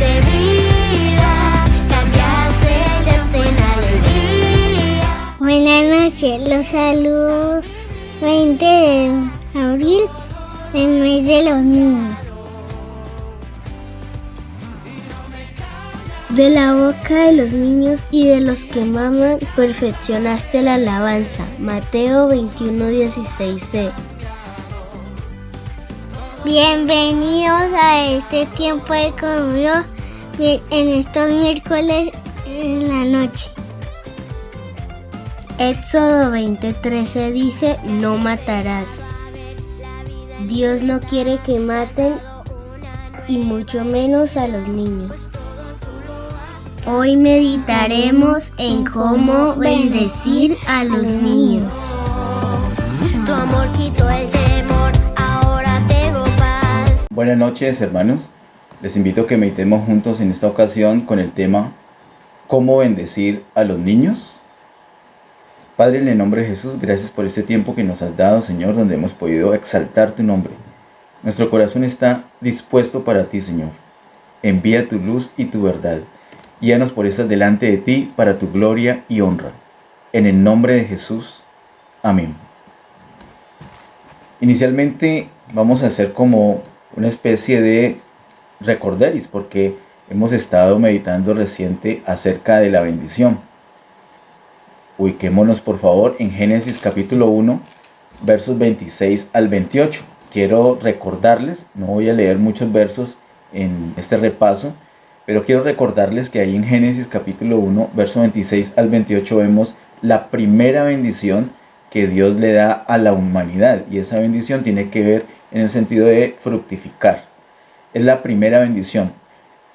diste vida, cambiaste el llanto en alegría. Buenas noches, los saludo 20 de abril, el mes de los niños. De la boca de los niños y de los que maman, perfeccionaste la alabanza. Mateo 21:16c. Bienvenidos a este tiempo de comunión en estos miércoles en la noche. Éxodo 20:13 dice: no matarás. Dios no quiere que maten, y mucho menos a los niños. Hoy meditaremos en cómo bendecir a los niños. Tu amor quitó el temor, ahora tengo paz. Buenas noches, hermanos. Les invito a que meditemos juntos en esta ocasión con el tema ¿cómo bendecir a los niños? Padre, en el nombre de Jesús, gracias por este tiempo que nos has dado, Señor, donde hemos podido exaltar tu nombre. Nuestro corazón está dispuesto para ti, Señor. Envía tu luz y tu verdad. Guíanos por esas delante de ti para tu gloria y honra. En el nombre de Jesús. Amén. Inicialmente vamos a hacer como una especie de recorderis porque hemos estado meditando reciente acerca de la bendición. Ubiquémonos por favor en Génesis capítulo 1, versos 26 al 28. Quiero recordarles, no voy a leer muchos versos en este repaso, pero quiero recordarles que ahí en Génesis capítulo 1, verso 26 al 28 vemos la primera bendición que Dios le da a la humanidad. Y esa bendición tiene que ver en el sentido de fructificar. Es la primera bendición.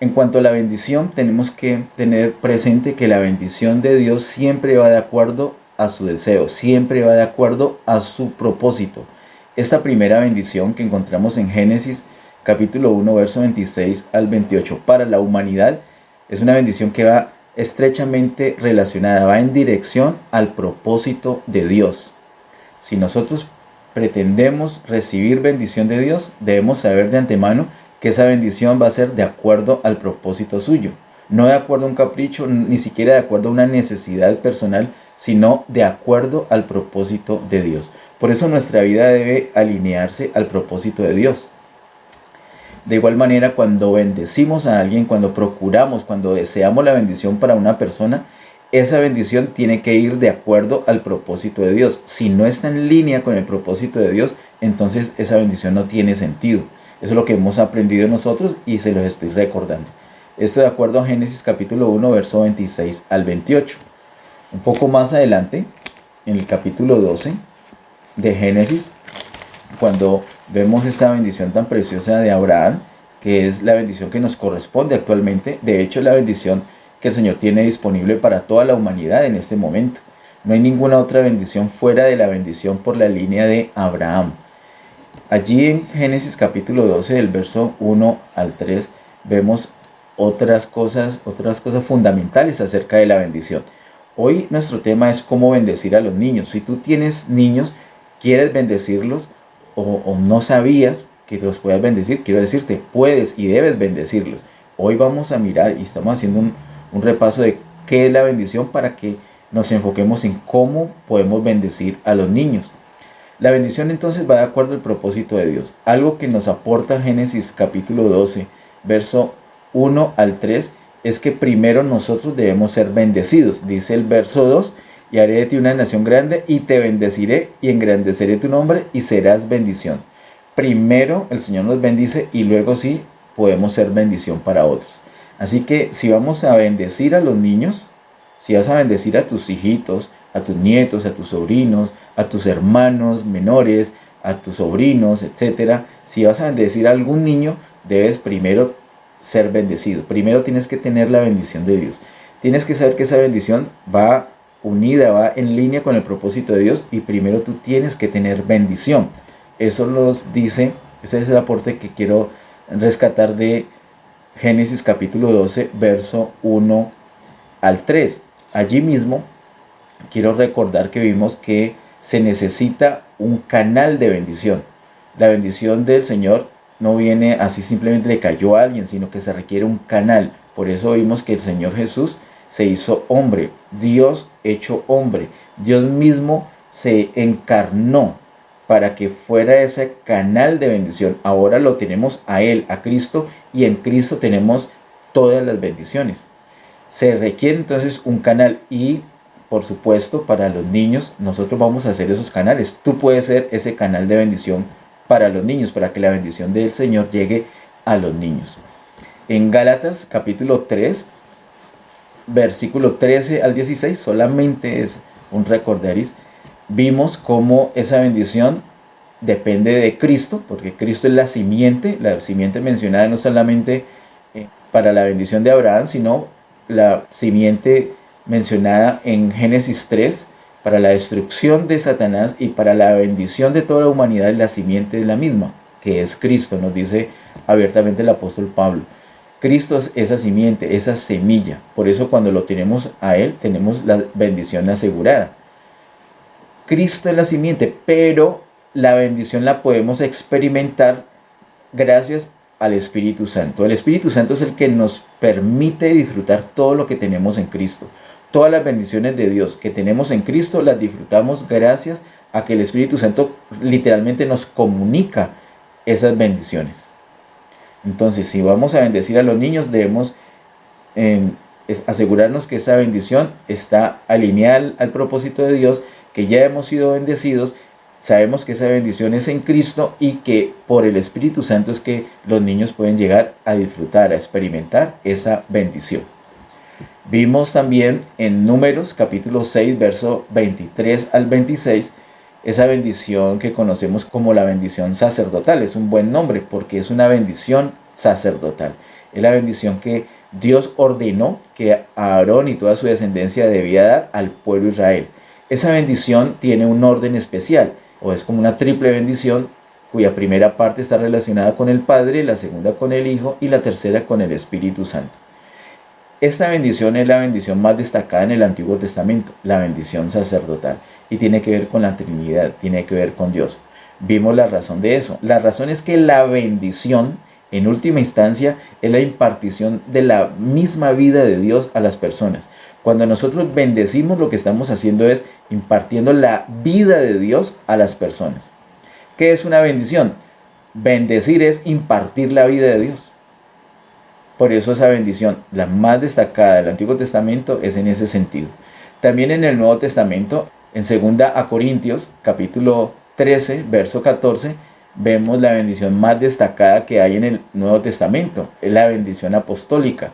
En cuanto a la bendición, tenemos que tener presente que la bendición de Dios siempre va de acuerdo a su deseo, siempre va de acuerdo a su propósito. Esta primera bendición que encontramos en Génesis capítulo 1, verso 26 al 28, para la humanidad, es una bendición que va estrechamente relacionada, va en dirección al propósito de Dios. Si nosotros pretendemos recibir bendición de Dios, debemos saber de antemano que esa bendición va a ser de acuerdo al propósito suyo, no de acuerdo a un capricho, ni siquiera de acuerdo a una necesidad personal, sino de acuerdo al propósito de Dios. Por eso nuestra vida debe alinearse al propósito de Dios. De igual manera, cuando bendecimos a alguien, cuando procuramos, cuando deseamos la bendición para una persona, esa bendición tiene que ir de acuerdo al propósito de Dios. Si no está en línea con el propósito de Dios, entonces esa bendición no tiene sentido. Eso es lo que hemos aprendido nosotros y se los estoy recordando. Esto de acuerdo a Génesis capítulo 1, verso 26 al 28. Un poco más adelante, en el capítulo 12 de Génesis, cuando vemos esa bendición tan preciosa de Abraham, que es la bendición que nos corresponde actualmente. De hecho, es la bendición que el Señor tiene disponible para toda la humanidad en este momento. No hay ninguna otra bendición fuera de la bendición por la línea de Abraham. Allí en Génesis capítulo 12, del verso 1 al 3, vemos otras cosas fundamentales acerca de la bendición. Hoy nuestro tema es cómo bendecir a los niños. Si tú tienes niños, quieres bendecirlos, o no sabías que los puedas bendecir, quiero decirte, puedes y debes bendecirlos. Hoy vamos a mirar y estamos haciendo un repaso de qué es la bendición para que nos enfoquemos en cómo podemos bendecir a los niños. La bendición entonces va de acuerdo al propósito de Dios. Algo que nos aporta Génesis capítulo 12, verso 1 al 3, es que primero nosotros debemos ser bendecidos. Dice el verso 2, y haré de ti una nación grande, y te bendeciré, y engrandeceré tu nombre, y serás bendición. Primero el Señor nos bendice, y luego sí podemos ser bendición para otros. Así que si vamos a bendecir a los niños, si vas a bendecir a tus hijitos, a tus nietos, a tus sobrinos, a tus hermanos menores, a tus sobrinos, etc. Si vas a bendecir a algún niño, debes primero ser bendecido. Primero tienes que tener la bendición de Dios. Tienes que saber que esa bendición va unida, va en línea con el propósito de Dios, y primero tú tienes que tener bendición. Eso nos dice, ese es el aporte que quiero rescatar de Génesis capítulo 12, verso 1 al 3. Allí mismo quiero recordar que vimos que se necesita un canal de bendición. La bendición del Señor no viene así simplemente le cayó a alguien, sino que se requiere un canal. Por eso vimos que el Señor Jesús se hizo hombre, Dios hecho hombre. Dios mismo se encarnó para que fuera ese canal de bendición. Ahora lo tenemos a Él, a Cristo, y en Cristo tenemos todas las bendiciones. Se requiere entonces un canal y, por supuesto, para los niños, nosotros vamos a hacer esos canales. Tú puedes ser ese canal de bendición para los niños, para que la bendición del Señor llegue a los niños. En Gálatas capítulo 3, versículo 13 al 16, solamente es un recorderis, vimos cómo esa bendición depende de Cristo, porque Cristo es la simiente mencionada no solamente para la bendición de Abraham, sino la simiente mencionada en Génesis 3, para la destrucción de Satanás y para la bendición de toda la humanidad. La simiente es la misma, que es Cristo, nos dice abiertamente el apóstol Pablo. Cristo es esa simiente, esa semilla. Por eso cuando lo tenemos a Él, tenemos la bendición asegurada. Cristo es la simiente, pero la bendición la podemos experimentar gracias al Espíritu Santo. El Espíritu Santo es el que nos permite disfrutar todo lo que tenemos en Cristo. Todas las bendiciones de Dios que tenemos en Cristo las disfrutamos gracias a que el Espíritu Santo literalmente nos comunica esas bendiciones. Entonces, si vamos a bendecir a los niños, debemos asegurarnos que esa bendición está alineada al propósito de Dios, que ya hemos sido bendecidos, sabemos que esa bendición es en Cristo y que por el Espíritu Santo es que los niños pueden llegar a disfrutar, a experimentar esa bendición. Vimos también en Números capítulo 6, verso 23 al 26, esa bendición que conocemos como la bendición sacerdotal. Es un buen nombre porque es una bendición sacerdotal. Es la bendición que Dios ordenó que Aarón y toda su descendencia debía dar al pueblo de Israel. Esa bendición tiene un orden especial, o es como una triple bendición, cuya primera parte está relacionada con el Padre, la segunda con el Hijo y la tercera con el Espíritu Santo. Esta bendición es la bendición más destacada en el Antiguo Testamento, la bendición sacerdotal, y tiene que ver con la Trinidad, tiene que ver con Dios. Vimos la razón de eso. La razón es que la bendición, en última instancia, es la impartición de la misma vida de Dios a las personas. Cuando nosotros bendecimos, lo que estamos haciendo es impartiendo la vida de Dios a las personas. ¿Qué es una bendición? Bendecir es impartir la vida de Dios. Por eso esa bendición, la más destacada del Antiguo Testamento, es en ese sentido. También en el Nuevo Testamento, en 2 Corintios, capítulo 13, verso 14, vemos la bendición más destacada que hay en el Nuevo Testamento. Es la bendición apostólica.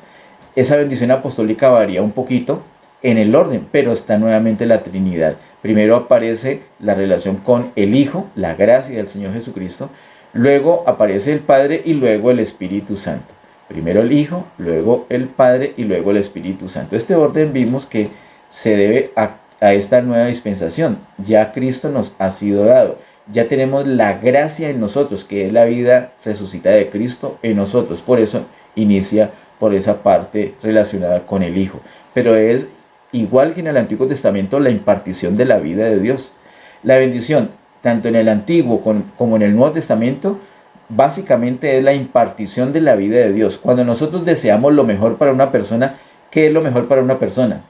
Esa bendición apostólica varía un poquito en el orden, pero está nuevamente la Trinidad. Primero aparece la relación con el Hijo, la gracia del Señor Jesucristo. Luego aparece el Padre y luego el Espíritu Santo. Primero el Hijo, luego el Padre y luego el Espíritu Santo. Este orden vimos que se debe a esta nueva dispensación. Ya Cristo nos ha sido dado. Ya tenemos la gracia en nosotros, que es la vida resucitada de Cristo en nosotros. Por eso inicia por esa parte relacionada con el Hijo. Pero es igual que en el Antiguo Testamento la impartición de la vida de Dios. La bendición, tanto en el Antiguo como en el Nuevo Testamento, básicamente es la impartición de la vida de Dios. Cuando nosotros deseamos lo mejor para una persona, ¿qué es lo mejor para una persona?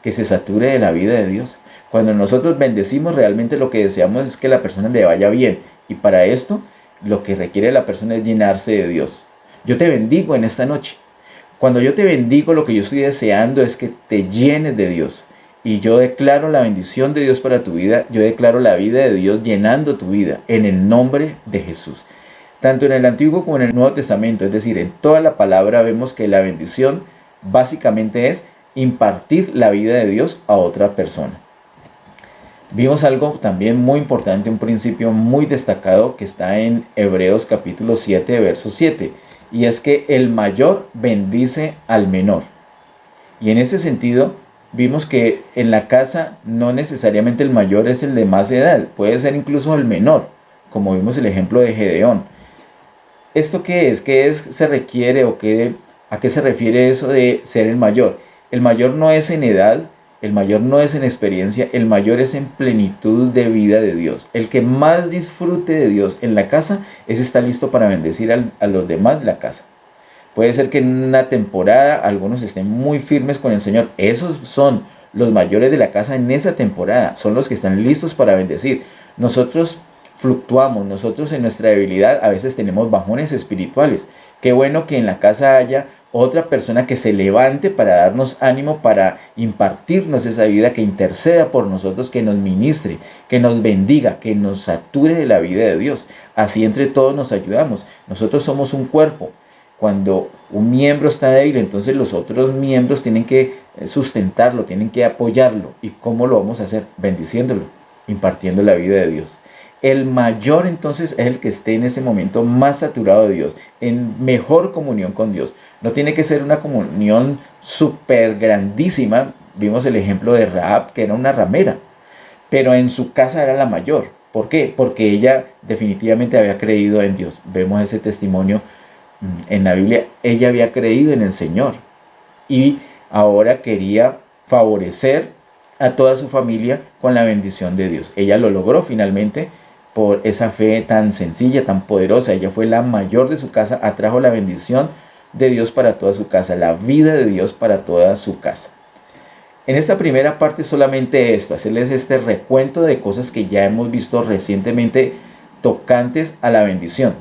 Que se sature de la vida de Dios. Cuando nosotros bendecimos, realmente lo que deseamos es que la persona le vaya bien. Y para esto, lo que requiere la persona es llenarse de Dios. Yo te bendigo en esta noche. Cuando yo te bendigo, lo que yo estoy deseando es que te llenes de Dios. Y yo declaro la bendición de Dios para tu vida. Yo declaro la vida de Dios llenando tu vida en el nombre de Jesús. Tanto en el Antiguo como en el Nuevo Testamento, es decir, en toda la palabra vemos que la bendición básicamente es impartir la vida de Dios a otra persona. Vimos algo también muy importante, un principio muy destacado que está en Hebreos capítulo 7, verso 7. Y es que el mayor bendice al menor. Y en ese sentido, vimos que en la casa no necesariamente el mayor es el de más edad. Puede ser incluso el menor, como vimos el ejemplo de Gedeón. ¿Esto qué es? ¿Qué se requiere o a qué se refiere eso de ser el mayor? El mayor no es en edad El mayor no es en experiencia, el mayor es en plenitud de vida de Dios. El que más disfrute de Dios en la casa, ese está listo para bendecir a los demás de la casa. Puede ser que en una temporada algunos estén muy firmes con el Señor. Esos son los mayores de la casa en esa temporada. Son los que están listos para bendecir. Nosotros fluctuamos, nosotros en nuestra debilidad a veces tenemos bajones espirituales. Qué bueno que en la casa haya otra persona que se levante para darnos ánimo, para impartirnos esa vida, que interceda por nosotros, que nos ministre, que nos bendiga, que nos sature de la vida de Dios. Así entre todos nos ayudamos. Nosotros somos un cuerpo. Cuando un miembro está débil, entonces los otros miembros tienen que sustentarlo, tienen que apoyarlo. ¿Y cómo lo vamos a hacer? Bendiciéndolo, impartiendo la vida de Dios. El mayor entonces es el que esté en ese momento más saturado de Dios, en mejor comunión con Dios. No tiene que ser una comunión súper grandísima. Vimos el ejemplo de Rahab, que era una ramera, pero en su casa era la mayor. ¿Por qué? Porque ella definitivamente había creído en Dios. Vemos ese testimonio en la Biblia. Ella había creído en el Señor y ahora quería favorecer a toda su familia con la bendición de Dios. Ella lo logró finalmente por esa fe tan sencilla, tan poderosa. Ella fue la mayor de su casa, atrajo la bendición de Dios para toda su casa, la vida de Dios para toda su casa. En esta primera parte solamente esto, hacerles este recuento de cosas que ya hemos visto recientemente tocantes a la bendición.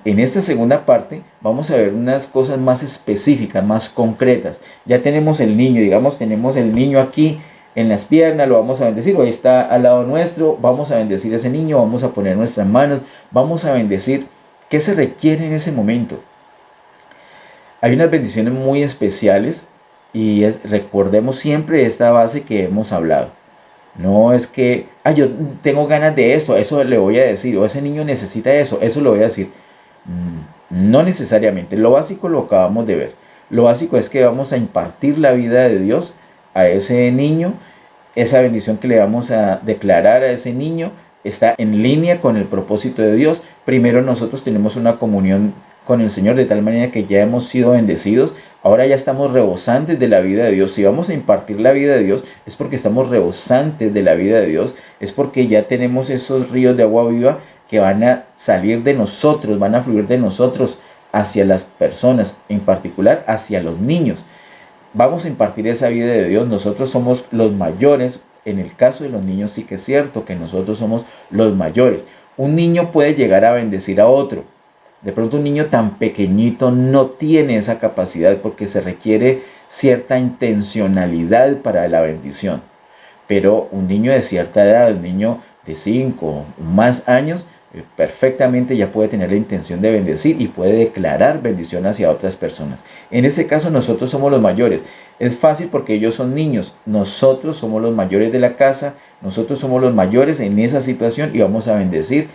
En esta segunda parte vamos a ver unas cosas más específicas, más concretas. Ya tenemos el niño, digamos, tenemos el niño aquí en las piernas, lo vamos a bendecir, hoy está al lado nuestro, vamos a bendecir a ese niño, vamos a poner nuestras manos, vamos a bendecir. ¿Qué se requiere en ese momento? Hay unas bendiciones muy especiales y recordemos siempre esta base que hemos hablado. No es que, yo tengo ganas de eso le voy a decir, o ese niño necesita eso le voy a decir. No necesariamente, lo básico lo acabamos de ver. Lo básico es que vamos a impartir la vida de Dios a ese niño. Esa bendición que le vamos a declarar a ese niño está en línea con el propósito de Dios. Primero nosotros tenemos una comunión con el Señor de tal manera que ya hemos sido bendecidos. Ahora ya estamos rebosantes de la vida de Dios. Si vamos a impartir la vida de Dios es porque estamos rebosantes de la vida de Dios. Es porque ya tenemos esos ríos de agua viva que van a salir de nosotros, van a fluir de nosotros hacia las personas, en particular hacia los niños. Vamos a impartir esa vida de Dios. Nosotros somos los mayores. En el caso de los niños sí que es cierto que nosotros somos los mayores. Un niño puede llegar a bendecir a otro. De pronto un niño tan pequeñito no tiene esa capacidad porque se requiere cierta intencionalidad para la bendición. Pero un niño de cierta edad, un niño de 5 o más años, perfectamente ya puede tener la intención de bendecir y puede declarar bendición hacia otras personas. En ese caso nosotros somos los mayores. Es fácil porque ellos son niños. Nosotros somos los mayores de la casa. Nosotros somos los mayores en esa situación y vamos a bendecir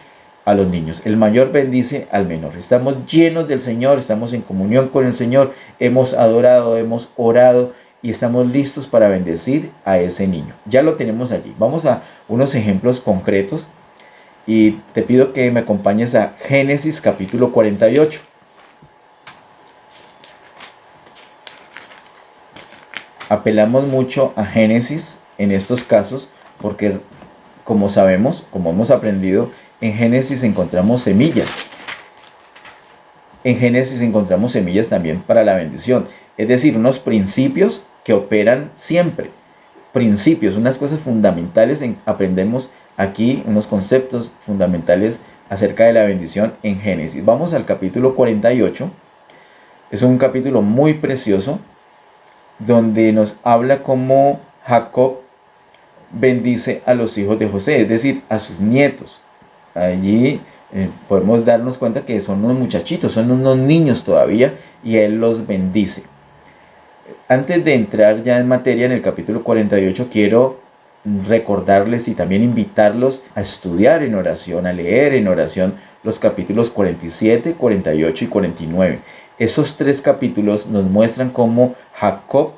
a los niños. El mayor bendice al menor. Estamos llenos del Señor, estamos en comunión con el Señor, hemos adorado, hemos orado y estamos listos para bendecir a ese niño. Ya lo tenemos allí. Vamos a unos ejemplos concretos. Y te pido que me acompañes a Génesis capítulo 48. Apelamos mucho a Génesis en estos casos porque, como sabemos, como hemos aprendido, en Génesis encontramos semillas. En Génesis encontramos semillas también para la bendición. Es decir, unos principios que operan siempre. Principios, unas cosas fundamentales aprendemos aquí, unos conceptos fundamentales acerca de la bendición en Génesis. Vamos al capítulo 48. Es un capítulo muy precioso donde nos habla cómo Jacob bendice a los hijos de José, es decir, a sus nietos. Allí podemos darnos cuenta que son unos muchachitos, son unos niños todavía y él los bendice. Antes de entrar ya en materia en el capítulo 48, quiero recordarles y también invitarlos a estudiar en oración, a leer en oración los capítulos 47, 48 y 49. Esos 3 capítulos nos muestran cómo Jacob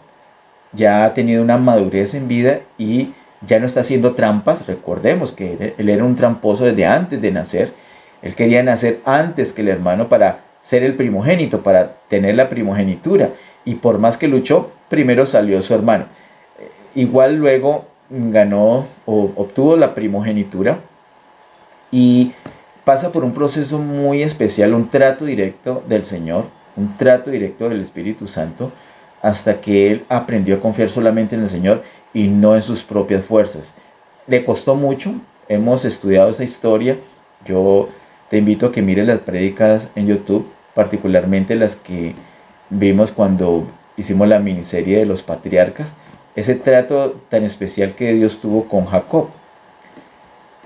ya ha tenido una madurez en vida y ya no está haciendo trampas. Recordemos que él era un tramposo desde antes de nacer. Él quería nacer antes que el hermano para ser el primogénito, para tener la primogenitura. Y por más que luchó, primero salió su hermano. Igual luego ganó o obtuvo la primogenitura y pasa por un proceso muy especial, un trato directo del Señor, un trato directo del Espíritu Santo, hasta que él aprendió a confiar solamente en el Señor y no en sus propias fuerzas. Le costó mucho, hemos estudiado esa historia. Yo te invito a que mires las prédicas en YouTube, particularmente las que vimos cuando hicimos la miniserie de los patriarcas, ese trato tan especial que Dios tuvo con Jacob.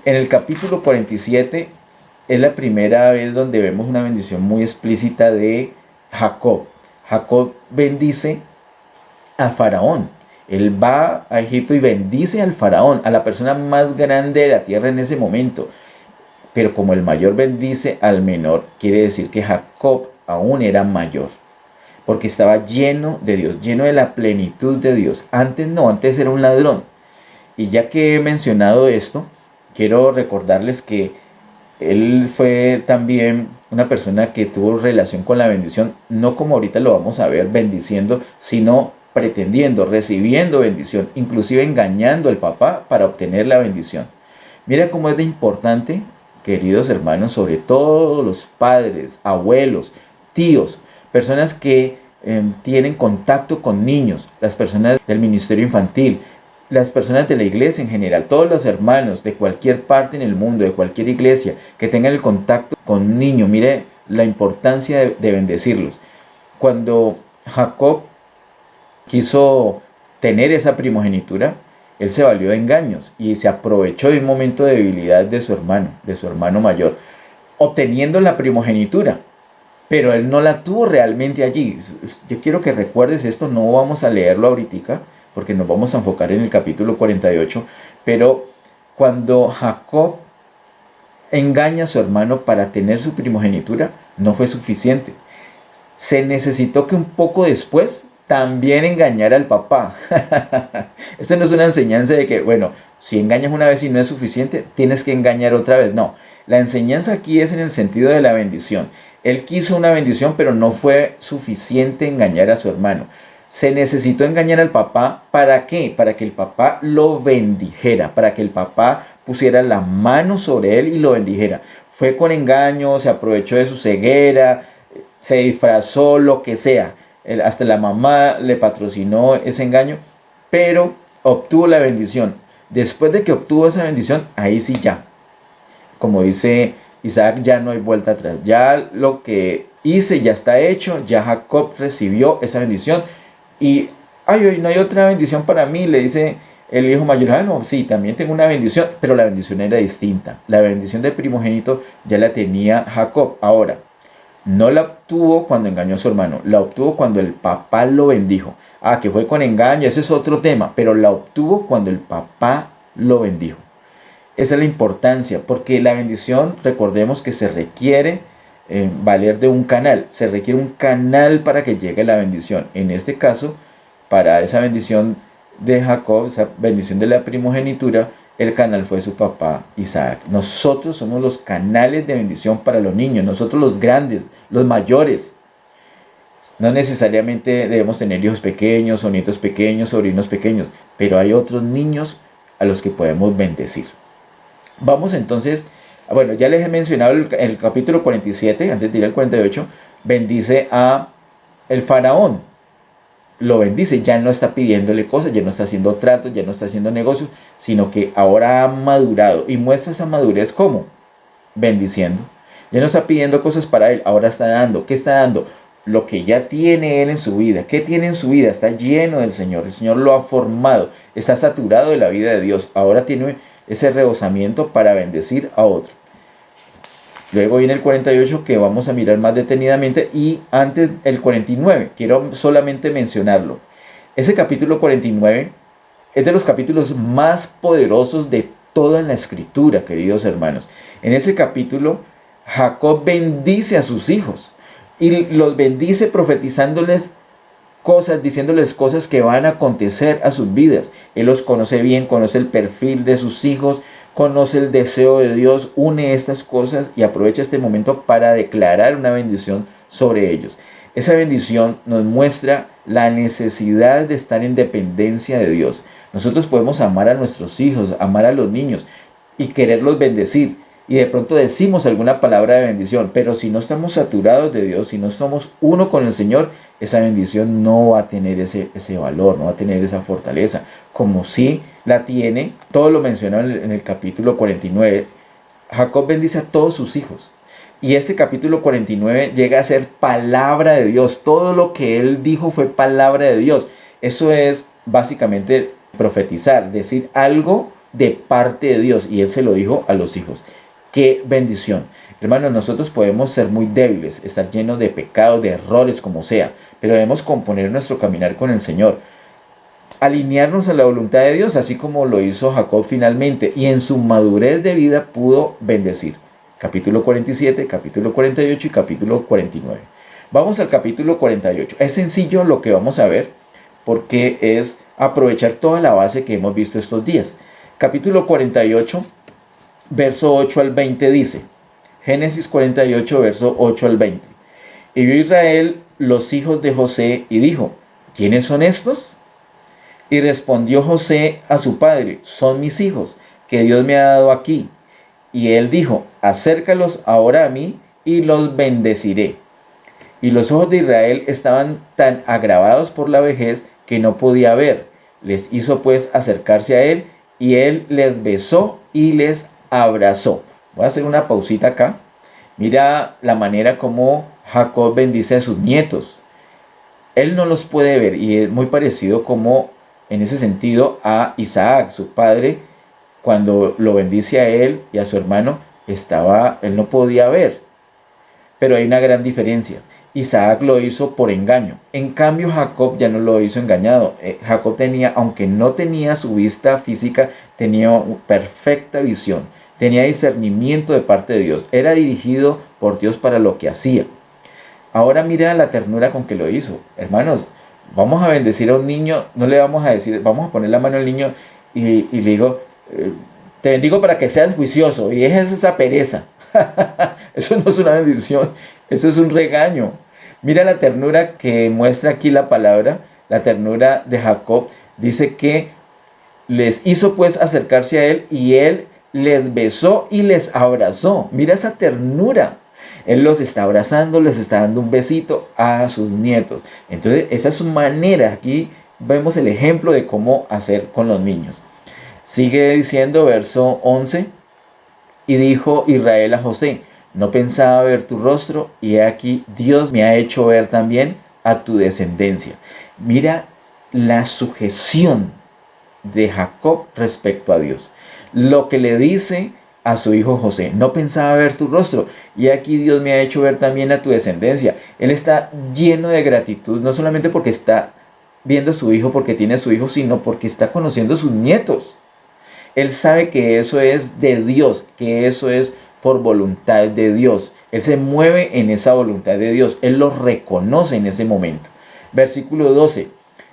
En el capítulo 47 es la primera vez donde vemos una bendición muy explícita de Jacob. Jacob bendice a Faraón. Él va a Egipto y bendice al Faraón, a la persona más grande de la tierra en ese momento. Pero como el mayor bendice al menor, quiere decir que Jacob aún era mayor, porque estaba lleno de Dios, lleno de la plenitud de Dios. Antes no, antes era un ladrón. Y ya que he mencionado esto, quiero recordarles que él fue también una persona que tuvo relación con la bendición, no como ahorita lo vamos a ver bendiciendo, sino pretendiendo, recibiendo bendición, inclusive engañando al papá para obtener la bendición. Mira cómo es de importante, queridos hermanos, sobre todo los padres, abuelos, tíos, personas que tienen contacto con niños, las personas del ministerio infantil, las personas de la iglesia en general, todos los hermanos de cualquier parte en el mundo, de cualquier iglesia, que tengan el contacto con un niño. Mire la importancia de bendecirlos. Cuando Jacob quiso tener esa primogenitura, él se valió de engaños y se aprovechó de un momento de debilidad de su hermano mayor, obteniendo la primogenitura. Pero él no la tuvo realmente allí. Yo quiero que recuerdes esto, no vamos a leerlo ahorita, porque nos vamos a enfocar en el capítulo 48, pero cuando Jacob engaña a su hermano para tener su primogenitura, no fue suficiente. Se necesitó que un poco después también engañara al papá. Esto no es una enseñanza de que, bueno, si engañas una vez y no es suficiente, tienes que engañar otra vez. No, la enseñanza aquí es en el sentido de la bendición. Él quiso una bendición, pero no fue suficiente engañar a su hermano. Se necesitó engañar al papá. ¿Para qué? Para que el papá lo bendijera, para que el papá pusiera la mano sobre él y lo bendijera. Fue con engaño, se aprovechó de su ceguera, se disfrazó, lo que sea. Hasta la mamá le patrocinó ese engaño, pero obtuvo la bendición. Después de que obtuvo esa bendición, ahí sí ya, como dice Isaac, ya no hay vuelta atrás. Ya lo que hice ya está hecho, ya Jacob recibió esa bendición. Y, ay, no hay otra bendición para mí, le dice el hijo mayor. No, sí, también tengo una bendición, pero la bendición era distinta. La bendición del primogénito ya la tenía Jacob. Ahora, no la obtuvo cuando engañó a su hermano, la obtuvo cuando el papá lo bendijo. Que fue con engaño, ese es otro tema, pero la obtuvo cuando el papá lo bendijo. Esa es la importancia, porque la bendición, recordemos que se requiere valer de un canal. Se requiere un canal para que llegue la bendición. En este caso, para esa bendición de Jacob, esa bendición de la primogenitura, el canal fue su papá Isaac. Nosotros somos los canales de bendición para los niños. Nosotros los grandes, los mayores. No necesariamente debemos tener hijos pequeños o nietos pequeños, sobrinos pequeños, pero hay otros niños a los que podemos bendecir. Vamos entonces, bueno, ya les he mencionado el capítulo 47, antes de ir al 48, bendice a el faraón. Lo bendice, ya no está pidiéndole cosas, ya no está haciendo tratos, ya no está haciendo negocios, sino que ahora ha madurado y muestra esa madurez ¿cómo? Bendiciendo. Ya no está pidiendo cosas para él, ahora está dando. ¿Qué está dando? Lo que ya tiene él en su vida. ¿Qué tiene en su vida? Está lleno del Señor. El Señor lo ha formado, está saturado de la vida de Dios. Ahora tiene ese rebosamiento para bendecir a otro. Luego viene el 48 que vamos a mirar más detenidamente, y antes el 49, quiero solamente mencionarlo. Ese capítulo 49 es de los capítulos más poderosos de toda la escritura, queridos hermanos. En ese capítulo Jacob bendice a sus hijos y los bendice profetizándoles cosas, diciéndoles cosas que van a acontecer a sus vidas. Él los conoce bien, conoce el perfil de sus hijos, conoce el deseo de Dios, une estas cosas y aprovecha este momento para declarar una bendición sobre ellos. Esa bendición nos muestra la necesidad de estar en dependencia de Dios. Nosotros podemos amar a nuestros hijos, amar a los niños y quererlos bendecir. Y de pronto decimos alguna palabra de bendición, pero si no estamos saturados de Dios, si no somos uno con el Señor, esa bendición no va a tener ese valor, no va a tener esa fortaleza, como si la tiene. Todo lo mencionó en el capítulo 49. Jacob bendice a todos sus hijos. Y este capítulo 49 llega a ser palabra de Dios. Todo lo que él dijo fue palabra de Dios. Eso es básicamente profetizar, decir algo de parte de Dios. Y él se lo dijo a los hijos. ¡Qué bendición! Hermanos, nosotros podemos ser muy débiles, estar llenos de pecados, de errores, como sea. Pero debemos componer nuestro caminar con el Señor. Alinearnos a la voluntad de Dios, así como lo hizo Jacob finalmente. Y en su madurez de vida pudo bendecir. Capítulo 47, capítulo 48 y capítulo 49. Vamos al capítulo 48. Es sencillo lo que vamos a ver, porque es aprovechar toda la base que hemos visto estos días. Capítulo 48, verso 8 al 20 dice, Génesis 48, verso 8 al 20. Y vio Israel los hijos de José y dijo, ¿quiénes son estos? Y respondió José a su padre, son mis hijos, que Dios me ha dado aquí. Y él dijo, acércalos ahora a mí y los bendeciré. Y los ojos de Israel estaban tan agravados por la vejez que no podía ver. Les hizo pues acercarse a él y él les besó y les abrazó. Voy a hacer una pausita acá. Mira la manera como Jacob bendice a sus nietos. Él no los puede ver y es muy parecido como en ese sentido a Isaac, su padre, cuando lo bendice a él y a su hermano, él no podía ver. Pero hay una gran diferencia. Isaac lo hizo por engaño. En cambio, Jacob ya no lo hizo engañado. Jacob tenía, aunque no tenía su vista física, tenía perfecta visión. Tenía discernimiento de parte de Dios. Era dirigido por Dios para lo que hacía. Ahora mira la ternura con que lo hizo. Hermanos, vamos a bendecir a un niño. No le vamos a decir, vamos a poner la mano al niño y le digo, te bendigo para que seas juicioso y dejes esa pereza. Eso no es una bendición, eso es un regaño. Mira la ternura que muestra aquí la palabra, la ternura de Jacob. Dice que les hizo pues acercarse a él y él les besó y les abrazó. Mira esa ternura. Él los está abrazando, les está dando un besito a sus nietos. Entonces esa es su manera. Aquí vemos el ejemplo de cómo hacer con los niños. Sigue diciendo verso 11. Y dijo Israel a José, no pensaba ver tu rostro, y he aquí Dios me ha hecho ver también a tu descendencia. Mira la sujeción de Jacob respecto a Dios. Lo que le dice a su hijo José, no pensaba ver tu rostro, y aquí Dios me ha hecho ver también a tu descendencia. Él está lleno de gratitud, no solamente porque está viendo a su hijo, porque tiene a su hijo, sino porque está conociendo a sus nietos. Él sabe que eso es de Dios, que eso es por voluntad de Dios. Él se mueve en esa voluntad de Dios. Él lo reconoce en ese momento. Versículo 12.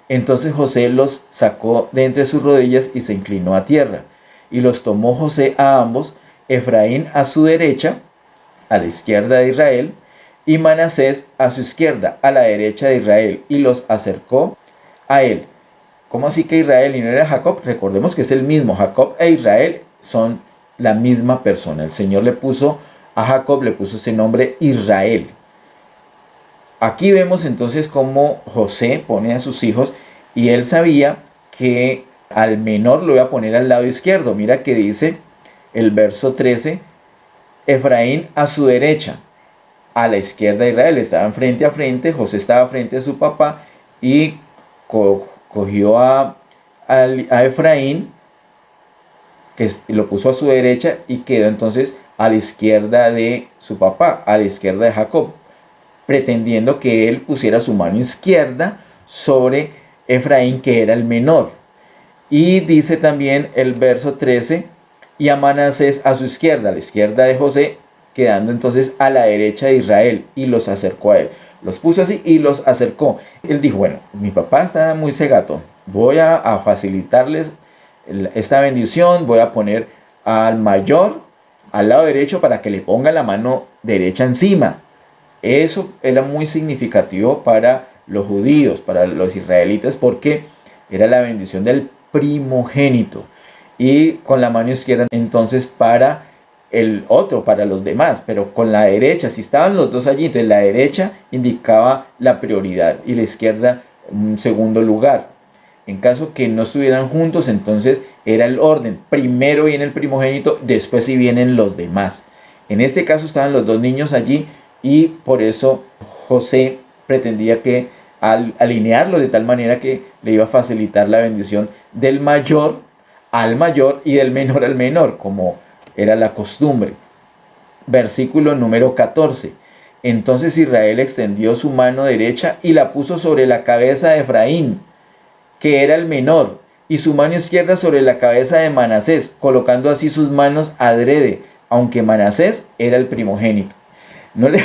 Entonces José los sacó de entre sus rodillas y se inclinó a tierra. Y los tomó José a ambos, Efraín a su derecha, a la izquierda de Israel, y Manasés a su izquierda, a la derecha de Israel, y los acercó a él. ¿Cómo así que Israel y no era Jacob? Recordemos que es el mismo. Jacob e Israel son la misma persona. El Señor le puso a Jacob, le puso ese nombre Israel. Aquí vemos entonces cómo José pone a sus hijos y él sabía que al menor lo iba a poner al lado izquierdo. Mira que dice el verso 13, Efraín a su derecha, a la izquierda de Israel. Estaban frente a frente, José estaba frente a su papá y cogió a Efraín, que lo puso a su derecha y quedó entonces a la izquierda de su papá, a la izquierda de Jacob, pretendiendo que él pusiera su mano izquierda sobre Efraín, que era el menor. Y dice también el verso 13, y a Manasés a su izquierda, a la izquierda de José, quedando entonces a la derecha de Israel, y los acercó a él. Los puso así y los acercó. Él dijo, bueno, mi papá está muy cegato, voy a facilitarles esta bendición, voy a poner al mayor al lado derecho para que le ponga la mano derecha encima. Eso era muy significativo para los judíos, para los israelitas, porque era la bendición del primogénito. Y con la mano izquierda entonces para el otro, para los demás, pero con la derecha, si estaban los dos allí, entonces la derecha indicaba la prioridad y la izquierda un segundo lugar. En caso que no estuvieran juntos, entonces era el orden: primero viene el primogénito, después sí vienen los demás. En este caso estaban los dos niños allí, y por eso José pretendía que alinearlo de tal manera que le iba a facilitar la bendición del mayor al mayor y del menor al menor, como era la costumbre. Versículo número 14. Entonces Israel extendió su mano derecha y la puso sobre la cabeza de Efraín, que era el menor, y su mano izquierda sobre la cabeza de Manasés, colocando así sus manos adrede, aunque Manasés era el primogénito. No le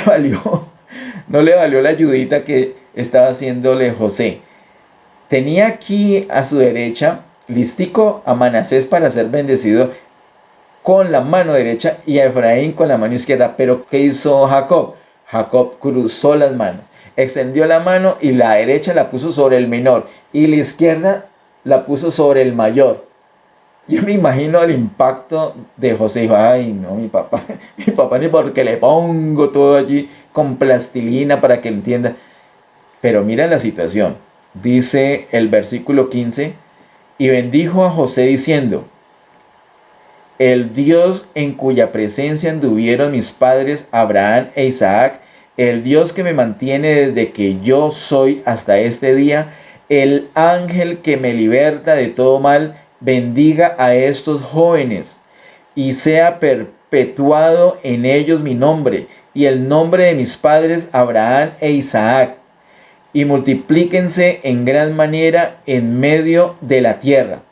valió la ayudita que estaba haciéndole José. Tenía aquí a su derecha listico a Manasés para ser bendecido con la mano derecha y a Efraín con la mano izquierda. Pero ¿qué hizo Jacob? Jacob cruzó las manos, extendió la mano y la derecha la puso sobre el menor y la izquierda la puso sobre el mayor. Yo me imagino el impacto de José. Dijo: ay no, mi papá ni porque le pongo todo allí con plastilina para que entienda. Pero mira la situación. Dice el versículo 15: y bendijo a José diciendo: el Dios en cuya presencia anduvieron mis padres Abraham e Isaac, el Dios que me mantiene desde que yo soy hasta este día, el ángel que me liberta de todo mal, bendiga a estos jóvenes y sea perpetuado en ellos mi nombre y el nombre de mis padres Abraham e Isaac, y multiplíquense en gran manera en medio de la tierra.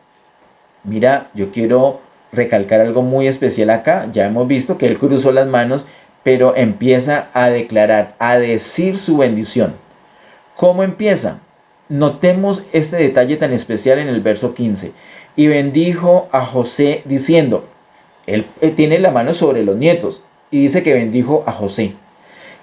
Mira, yo quiero recalcar algo muy especial acá. Ya hemos visto que él cruzó las manos, pero empieza a declarar, a decir su bendición. ¿Cómo empieza? Notemos este detalle tan especial en el verso 15. Y bendijo a José diciendo, él tiene la mano sobre los nietos y dice que bendijo a José.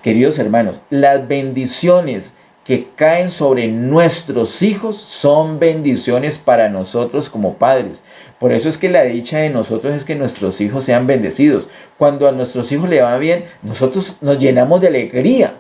Queridos hermanos, las bendiciones que caen sobre nuestros hijos son bendiciones para nosotros como padres. Por eso es que la dicha de nosotros es que nuestros hijos sean bendecidos. Cuando a nuestros hijos le va bien, nosotros nos llenamos de alegría.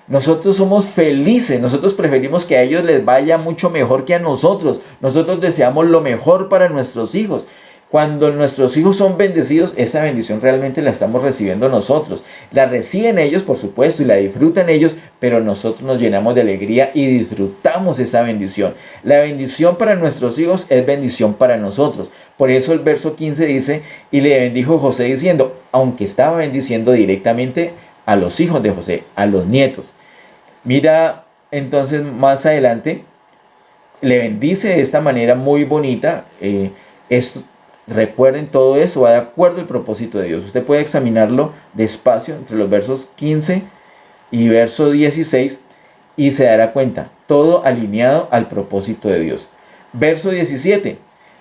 Nosotros somos felices, nosotros preferimos que a ellos les vaya mucho mejor que a nosotros. Nosotros deseamos lo mejor para nuestros hijos. Cuando nuestros hijos son bendecidos, esa bendición realmente la estamos recibiendo nosotros. La reciben ellos, por supuesto, y la disfrutan ellos, pero nosotros nos llenamos de alegría y disfrutamos esa bendición. La bendición para nuestros hijos es bendición para nosotros. Por eso el verso 15 dice, y le bendijo José diciendo, aunque estaba bendiciendo directamente a los hijos de José, a los nietos. Mira, entonces más adelante, le bendice de esta manera muy bonita. Recuerden, todo eso va de acuerdo al propósito de Dios. Usted puede examinarlo despacio entre los versos 15 y verso 16 y se dará cuenta, todo alineado al propósito de Dios. Verso 17.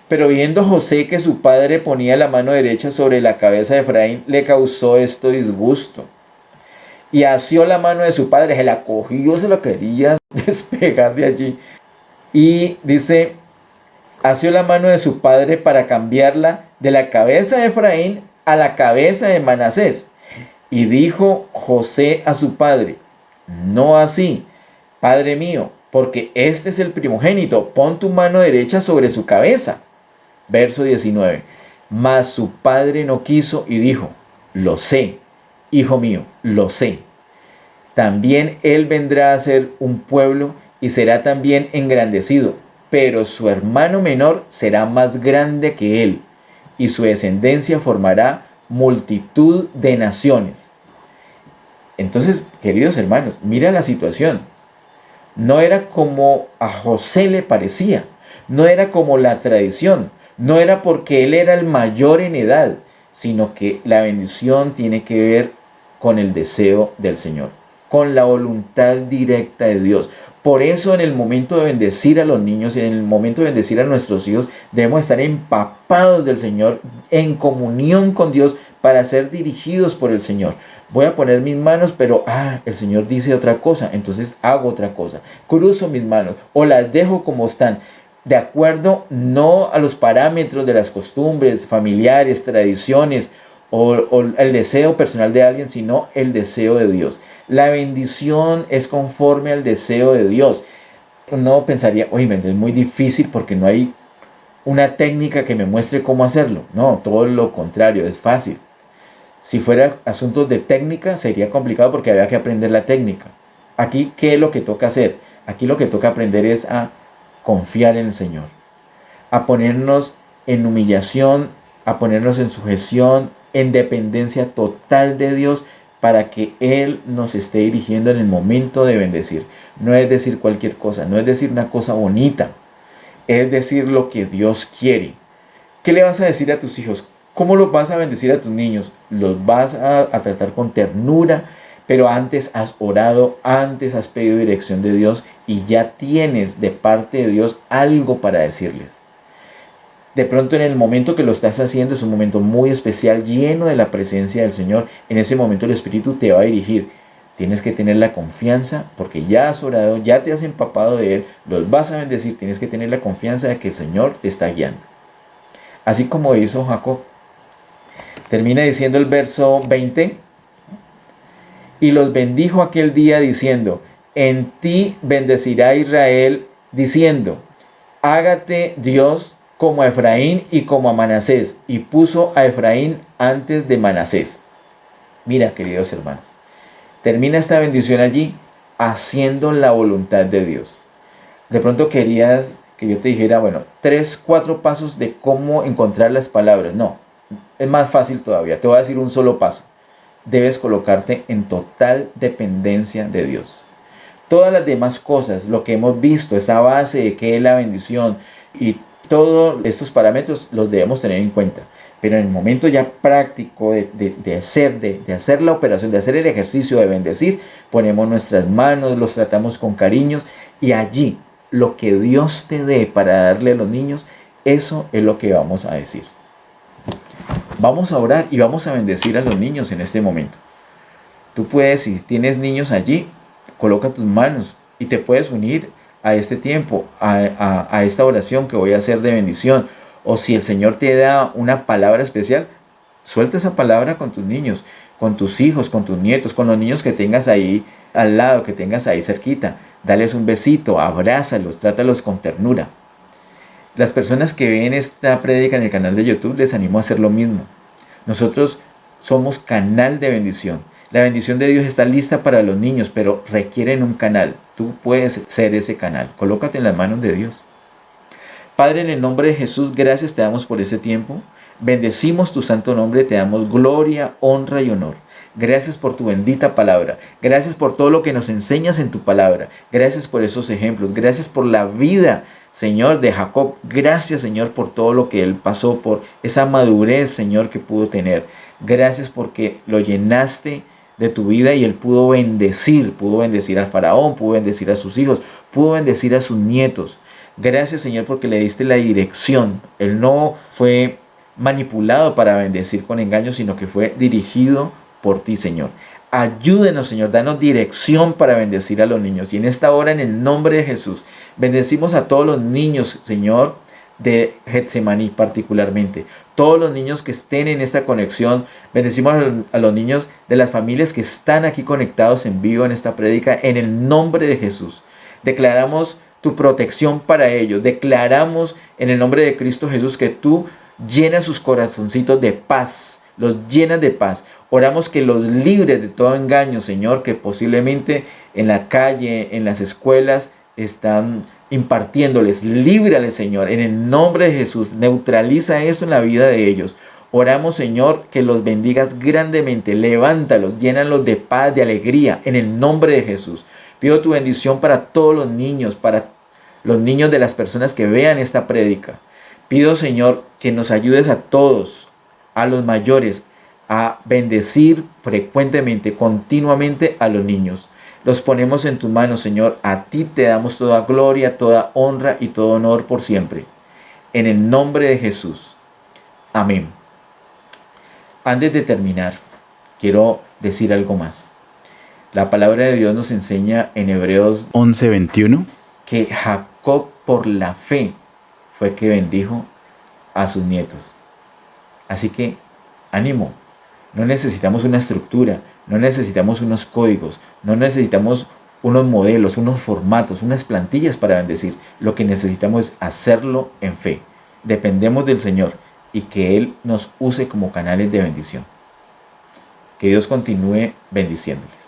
Pero viendo José que su padre ponía la mano derecha sobre la cabeza de Efraín, le causó esto disgusto. Y asió la mano de su padre, se la cogió, se la quería despegar de allí. Y dice, asió la mano de su padre para cambiarla de la cabeza de Efraín a la cabeza de Manasés. Y dijo José a su padre, no así, padre mío, porque este es el primogénito, pon tu mano derecha sobre su cabeza. Verso 19. Mas su padre no quiso y dijo, lo sé, hijo mío, lo sé. También él vendrá a ser un pueblo y será también engrandecido, pero su hermano menor será más grande que él, y su descendencia formará multitud de naciones. Entonces, queridos hermanos, mira la situación. No era como a José le parecía, no era como la tradición, no era porque él era el mayor en edad, sino que la bendición tiene que ver con el deseo del Señor, con la voluntad directa de Dios. Por eso en el momento de bendecir a los niños, en el momento de bendecir a nuestros hijos, debemos estar empapados del Señor, en comunión con Dios, para ser dirigidos por el Señor. Voy a poner mis manos, pero el Señor dice otra cosa, entonces hago otra cosa. Cruzo mis manos o las dejo como están, de acuerdo no a los parámetros de las costumbres familiares, tradiciones o el deseo personal de alguien, sino el deseo de Dios. La bendición es conforme al deseo de Dios. Uno pensaría, oye, es muy difícil porque no hay una técnica que me muestre cómo hacerlo. No, todo lo contrario, es fácil. Si fuera asuntos de técnica, sería complicado porque había que aprender la técnica. Aquí, ¿qué es lo que toca hacer? Aquí lo que toca aprender es a confiar en el Señor, a ponernos en humillación, a ponernos en sujeción, en dependencia total de Dios, para que Él nos esté dirigiendo en el momento de bendecir. No es decir cualquier cosa, no es decir una cosa bonita, es decir lo que Dios quiere. ¿Qué le vas a decir a tus hijos? ¿Cómo los vas a bendecir a tus niños? Los vas a tratar con ternura, pero antes has orado, antes has pedido dirección de Dios y ya tienes de parte de Dios algo para decirles. De pronto en el momento que lo estás haciendo es un momento muy especial, lleno de la presencia del Señor. En ese momento el Espíritu te va a dirigir. Tienes que tener la confianza porque ya has orado, ya te has empapado de Él, los vas a bendecir. Tienes que tener la confianza de que el Señor te está guiando. Así como hizo Jacob. Termina diciendo el verso 20. Y los bendijo aquel día diciendo, en ti bendecirá Israel, diciendo, hágate Dios como a Efraín y como a Manasés. Y puso a Efraín antes de Manasés. Mira, queridos hermanos, termina esta bendición allí haciendo la voluntad de Dios. De pronto querías que yo te dijera, 3, 4 pasos de cómo encontrar las palabras. No, es más fácil todavía. Te voy a decir un solo paso. Debes colocarte en total dependencia de Dios. Todas las demás cosas, lo que hemos visto, esa base de que es la bendición y todos estos parámetros los debemos tener en cuenta. Pero en el momento ya práctico de hacer la operación, de hacer el ejercicio de bendecir, ponemos nuestras manos, los tratamos con cariños y allí lo que Dios te dé para darle a los niños, eso es lo que vamos a decir. Vamos a orar y vamos a bendecir a los niños en este momento. Tú puedes, si tienes niños allí, coloca tus manos y te puedes unir a este tiempo, a esta oración que voy a hacer de bendición. O si el Señor te da una palabra especial, suelta esa palabra con tus niños, con tus hijos, con tus nietos, con los niños que tengas ahí al lado, que tengas ahí cerquita. Dales un besito, abrázalos, trátalos con ternura. Las personas que ven esta prédica en el canal de YouTube, les animo a hacer lo mismo. Nosotros somos canal de bendición. La bendición de Dios está lista para los niños, pero requieren un canal. Tú puedes ser ese canal. Colócate en las manos de Dios. Padre, en el nombre de Jesús, gracias te damos por este tiempo. Bendecimos tu santo nombre, te damos gloria, honra y honor. Gracias por tu bendita palabra. Gracias por todo lo que nos enseñas en tu palabra. Gracias por esos ejemplos. Gracias por la vida, Señor, de Jacob. Gracias, Señor, por todo lo que él pasó, por esa madurez, Señor, que pudo tener. Gracias porque lo llenaste de tu vida y él pudo bendecir al faraón, pudo bendecir a sus hijos, pudo bendecir a sus nietos. Gracias, Señor, porque le diste la dirección. Él no fue manipulado para bendecir con engaños, sino que fue dirigido por ti, Señor. Ayúdenos, Señor, danos dirección para bendecir a los niños. Y en esta hora, en el nombre de Jesús, bendecimos a todos los niños, Señor, de Getsemaní particularmente. Todos los niños que estén en esta conexión, bendecimos a los niños de las familias que están aquí conectados en vivo en esta prédica, en el nombre de Jesús. Declaramos tu protección para ellos. Declaramos en el nombre de Cristo Jesús que tú llenas sus corazoncitos de paz, los llenas de paz. Oramos que los libres de todo engaño, Señor, que posiblemente en la calle, en las escuelas, están impartiéndoles. Líbrales, Señor, en el nombre de Jesús. Neutraliza eso en la vida de ellos. Oramos, Señor, que los bendigas grandemente. Levántalos, llénalos de paz, de alegría, en el nombre de Jesús. Pido tu bendición para todos los niños, para los niños de las personas que vean esta prédica. Pido, Señor, que nos ayudes a todos, a los mayores, a bendecir frecuentemente, continuamente a los niños. Los ponemos en tus manos, Señor. A ti te damos toda gloria, toda honra y todo honor por siempre. En el nombre de Jesús. Amén. Antes de terminar, quiero decir algo más. La palabra de Dios nos enseña en Hebreos 11:21 que Jacob por la fe fue que bendijo a sus nietos. Así que, ánimo, no necesitamos una estructura, no necesitamos unos códigos, no necesitamos unos modelos, unos formatos, unas plantillas para bendecir. Lo que necesitamos es hacerlo en fe. Dependemos del Señor y que Él nos use como canales de bendición. Que Dios continúe bendiciéndoles.